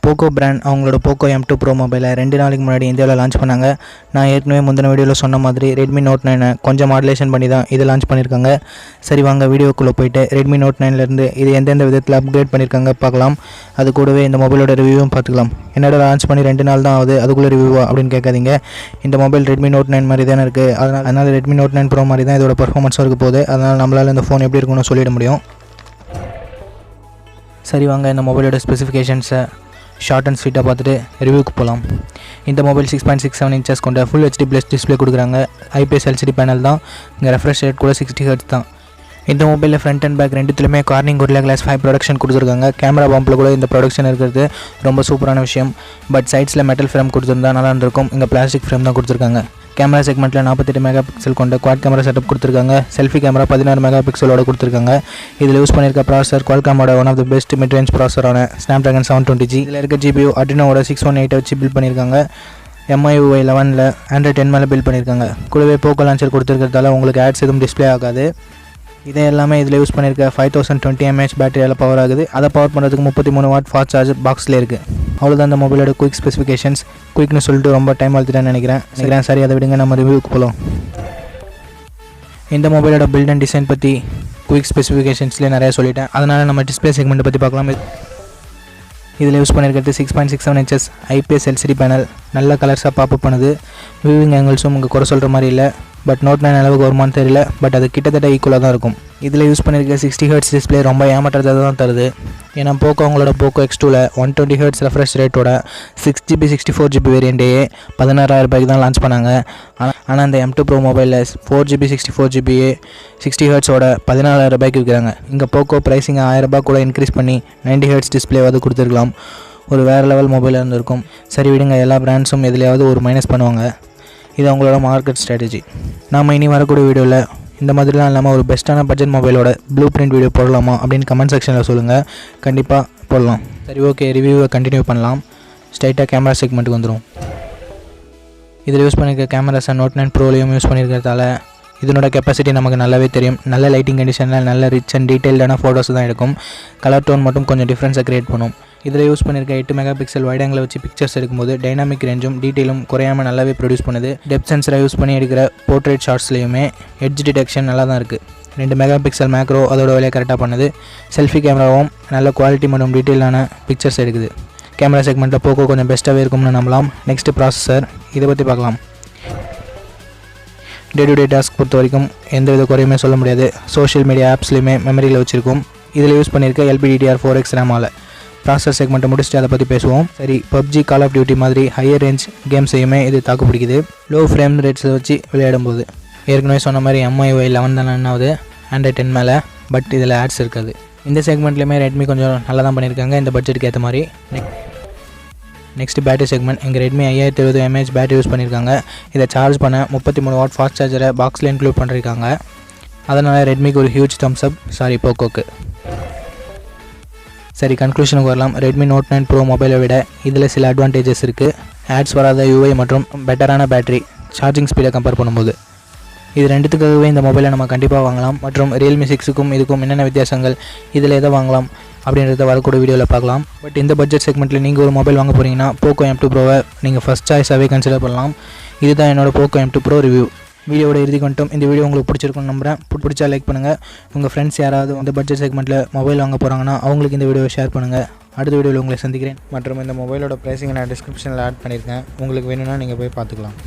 Poco brand அவங்களோட Poco M2 Pro மொபைலை 2 நாளைக்கு முன்னாடி இந்தியாவில் லான்ச் பண்ணாங்க. நான் ஏற்கனவே முந்தின வீடியோவில் சொன்ன மாதிரி Redmi Note 9 கொஞ்சம் மாடுலேஷன் பண்ணி தான் இது லான்ச் பண்ணியிருக்காங்க. சரி வாங்க வீடியோக்குள்ளே போயிட்டு Redmi Note 9லேருந்து இது எந்தெந்த விதத்தில் அப்கிரேட் பண்ணியிருக்காங்க பார்க்கலாம். அது கூடவே இந்த மொபைலோட ரிவ்யூவும் பார்த்துக்கலாம். என்னோட லான்ச் பண்ணி 2 நாள் தான் ஆகுது, அதுக்குள்ளே ரிவ்யூவா அப்படின்னு கேட்காதீங்க. இந்த மொபைல் Redmi Note 9 மாதிரி தானே இருக்குது. அதனால் Redmi Note 9 Pro மாதிரி தான் இதோட பர்ஃபார்மன்ஸும் இருக்க போகுது. அதனால் நம்மளால் இந்த ஃபோன் எப்படி இருக்குன்னு சொல்லிட முடியும். சரி வாங்க இந்த மொபைலோட ஸ்பெசிஃபிகேஷன்ஸை ஷார்ட் அண்ட் ஸ்வீட்டாக பார்த்துட்டு ரிவ்யூக்கு போகலாம். இந்த மொபைல் 6.67 இன்ச்சஸ் கொண்ட ஃபுல் HD ப்ளஸ் டிஸ்பிளே கொடுக்குறாங்க. IPS LCD பேனல் தான். இங்கே ரெஃப்ரெஷ் ரேட் கூட 60 Hz தான். இந்த மொபைலில் ஃப்ரண்ட் அண்ட் பேக் ரெண்டுத்துலையுமே கார்னிங் Gorilla Glass 5 ப்ரொடக்ஷன் கொடுத்துருக்காங்க. கேமரா பம்பில் கூட இந்த ப்ரொடக்ஷன் இருக்கிறது ரொம்ப சூப்பரான விஷயம். பட் சைட்ஸில் மெட்டல் ஃப்ரேம் கொடுத்துருந்தா நல்லா இருந்திருக்கும். இங்கே பிளாஸ்டிக் ஃப்ரேம் தான் கொடுத்துருக்காங்க. கேமரா செக்மெண்ட்டில் 48 மெகா பிக்சல் கொண்ட குவாட் கேமரா செட்டப் கொடுத்துருக்காங்க. செல்ஃபி கேமரா 16 மெகா பிக்சலோட கொடுத்துருக்காங்க. இதில் யூஸ் பண்ணியிருக்க ப்ராசஸர் Qualcommோட one of the best mid range ப்ராசஸரான Snapdragon 720G. இதில் இருக்க GPU Adrenoவோட 618 வச்சு பில்ட் பண்ணியிருக்காங்க. MIUI 11ல் Android 10 மேலே பில்ட் பண்ணியிருக்காங்க. கூடவே Poco லான்ச்சர் கொடுத்துருக்கிறதால உங்களுக்கு ஆட்ஸ் எதுவும் டிஸ்பிளே ஆகாது. இதே எல்லாமே இதில் யூஸ் பண்ணியிருக்க 5020 mAh பேட்டரியால் பவர் ஆகுது. அதை பவர் பண்ணுறதுக்கு 33 வாட் ஃபாஸ்ட் சார்ஜ் பாக்ஸில் இருக்குது. அவ்வளோதான் இந்த மொபைலோட குயிக் ஸ்பெசிஃபிகேஷன்ஸ். குயிக்னு சொல்லிட்டு ரொம்ப டைம் வளர்த்துட்டேன்னு நினைக்கிறேன். சரி அதை விடுங்க, நம்ம ரிவ்யூக்கு போகலாம். இந்த மொபைலோட பில்ட் அண்ட் டிசைன் பற்றி குயிக் ஸ்பெசிஃபிகேஷன்ஸ்லேயே நிறையா சொல்லிட்டேன். அதனால் நம்ம டிஸ்பிளே செக்மெண்ட்டை பற்றி பார்க்கலாம். இதில் யூஸ் பண்ணியிருக்கிறது 6.67 இன்ச்சஸ் IPS LCD பேனல். நல்ல கலர்ஸாக பாப்பப் பண்ணுது. வியூவிங் ஆங்கிள்ஸும் உங்கள் குறை சொல்கிற மாதிரி இல்லை. பட் Note 9 அளவுக்கு வருமானு தெரியல. பட் அது கிட்டத்தட்ட ஈக்குவலாக தான் இருக்கும். இதில் யூஸ் பண்ணியிருக்க 60 Hz டிஸ்பிளே ரொம்ப ஏமாற்றத்தை தான் தருது. ஏன்னா அவங்களோட Poco X2ல் 120 Hz ரெஃப்ரெஷ் ரேட்டோட 6GB 64GB வேரியண்ட்டையே 16,000 ரூபாய்க்கு தான் லான்ச் பண்ணாங்க. ஆனால் இந்த M2 Pro மொபைலில் 4GB 64GB 60 Hzோட 14,000 ரூபாய்க்கு விற்கிறாங்க. இங்கே Poco ப்ரைஸிங்கை 1000 ரூபாய் கூட இன்க்ரீஸ் பண்ணி 90 Hz டிஸ்பிளேவாவது கொடுத்துருக்கலாம். ஒரு வேறு லெவல் மொபைலாக இருந்திருக்கும். சரி விடுங்க, எல்லா பிராண்ட்ஸும் எதுலையாவது ஒரு மைனஸ் பண்ணுவாங்க. இது அவங்களோட மார்க்கெட் ஸ்ட்ராட்டஜி. நாம் இனி வரக்கூடிய வீடியோவில் இந்த மாதிரிலாம் இல்லாமல் ஒரு பெஸ்ட்டான பட்ஜெட் மொபைலோட ப்ளூ பிரிண்ட் வீடியோ போடலாமா அப்படின்னு கமெண்ட் செக்ஷனில் சொல்லுங்கள். கண்டிப்பாக போடலாம். சரி ஓகே, ரிவ்யூவை கண்டினியூ பண்ணலாம். ஸ்ட்ரைட்டாக கேமரா செக்மெண்ட்டுக்கு வந்துடும். இதில் யூஸ் பண்ணியிருக்க கேமராஸை Note 9 ப்ரோலையும் யூஸ் பண்ணியிருக்கிறதால இதனோட கெப்பாசிட்டி நமக்கு நல்லாவே தெரியும். நல்ல லைட்டிங் கண்டிஷனில் நல்ல ரிச் அண்ட் டீட்டெயில்டான ஃபோட்டோஸ் தான் எடுக்கும். கலர் டோன் மட்டும் கொஞ்சம் டிஃப்ரென்ஸை க்ரியேட் பண்ணும். இதில் யூஸ் பண்ணியிருக்க 8 மெகா பிக்சல் வைட் ஆங்கில் வச்சு பிக்சர்ஸ் எடுக்கும்போது டைனாமிக் ரேஞ்சும் டீட்டெயிலும் குறையாமல் நல்லாவே ப்ரொடியூஸ் பண்ணுது. டெப்த் சென்சரை யூஸ் பண்ணி எடுக்கிற போர்ட்ரேட் ஷாட்ஸ்லையுமே எட்ஜ் டிடெக்ஷன் நல்லா தான் இருக்குது. 2 மெகா பிக்சல் மேக்ரோ அதோட வேலையை கரெக்டாக பண்ணுது. செல்ஃபி கேமராவும் நல்ல குவாலிட்டி மற்றும் டீட்டெயிலான பிக்சர்ஸ் எடுக்குது. கேமரா செக்மெண்ட்டில் Poco கொஞ்சம் பெஸ்ட்டாகவே இருக்கும்னு நம்பலாம். நெக்ஸ்ட்டு ப்ராசஸர், இதை பற்றி பார்க்கலாம். டே டு டே டாஸ்க் பொறுத்த வரைக்கும் எந்த வித குறையுமே சொல்ல முடியாது. சோஷியல் மீடியா ஆப்ஸ்லையுமே மெமரியில் வச்சுருக்கும். இதில் யூஸ் பண்ணியிருக்க LPDDR4X ரேமால். ப்ராசஸர் செக்மெண்ட்டை முடிச்சுட்டு அதை பற்றி பேசுவோம். சரி, PUBG கால் ஆஃப் டியூட்டி மாதிரி ஹையர் ரேஞ்ச் கேம்ஸையுமே இது தாக்கு பிடிக்குது. லோ ஃப்ரேம் ரேட்ஸை வச்சு விளையாடும்போது. ஏற்கனவே சொன்ன மாதிரி MIUI 11 தான் ரன் ஆகுது Android 10 மேலே. பட் இதில் ஆட்ஸ் இருக்காது. இந்த செக்மெண்ட்லேயுமே Redmi கொஞ்சம் நல்லா தான் பண்ணியிருக்காங்க இந்த பட்ஜெட்டுக்கு ஏற்ற மாதிரி. Next battery segment. இங்கே Redmi 5070 mAh பேட்டரி யூஸ் பண்ணியிருக்காங்க. இதை சார்ஜ் பண்ண 33 வாட் ஃபாஸ்ட் சார்ஜரை பாக்ஸில் இன்க்ளூட் பண்ணியிருக்காங்க. அதனால் Redmiக்கு ஒரு ஹியூஜ் தம்ஸ் அப். Pocoக்கு. சரி, கன்க்ளூஷனுக்கு வரலாம். Redmi Note 9 Pro மொபைலை விட இதில் சில அட்வான்டேஜஸ் இருக்குது. ஆட்ஸ் வராத UI மற்றும் பெட்டரான பேட்டரி சார்ஜிங் ஸ்பீடை கம்பேர் பண்ணும்போது. இது ரெண்டுத்துக்காகவே இந்த மொபைலை நம்ம கண்டிப்பாக வாங்கலாம். மற்றும் Realme 6க்கும் இதுக்கும் என்னென்ன வித்தியாசங்கள், இதில் எதை வாங்கலாம் அப்படின்றத வரக்கூடிய வீடியோவில் பார்க்கலாம். பட் இந்த பட்ஜெட் செக்மெண்ட்டில் நீங்கள் ஒரு மொபைல் வாங்க போகிறீங்கன்னா Poco M2 Proவை நீங்கள் ஃபஸ்ட் சாய்ஸாகவே கன்சிடர் பண்ணலாம். இதுதான் என்னோடய Poco M2 Pro ரிவ்யூ. வீடியோட இறுதி கொண்டும் இந்த வீடியோ உங்களுக்கு பிடிச்சிருக்குன்னு நம்புகிறேன். பிடிச்சா லைக் பண்ணுங்கள். உங்கள் ஃப்ரெண்ட்ஸ் யாராவது இந்த பட்ஜெட் செக்மெண்ட்டில் மொபைல் வாங்க போகிறாங்கன்னா அவங்களுக்கு இந்த வீடியோவை ஷேர் பண்ணுங்கள். அடுத்த வீடியோவில் உங்களை சந்திக்கிறேன். மற்றும் இந்த மொபைலோட ப்ரைஸிங்கை நான் டிஸ்கிரிப்ஷனில் ஆட் பண்ணியிருக்கேன். உங்களுக்கு வேணும்னா நீங்கள் போய் பார்த்துக்கலாம்.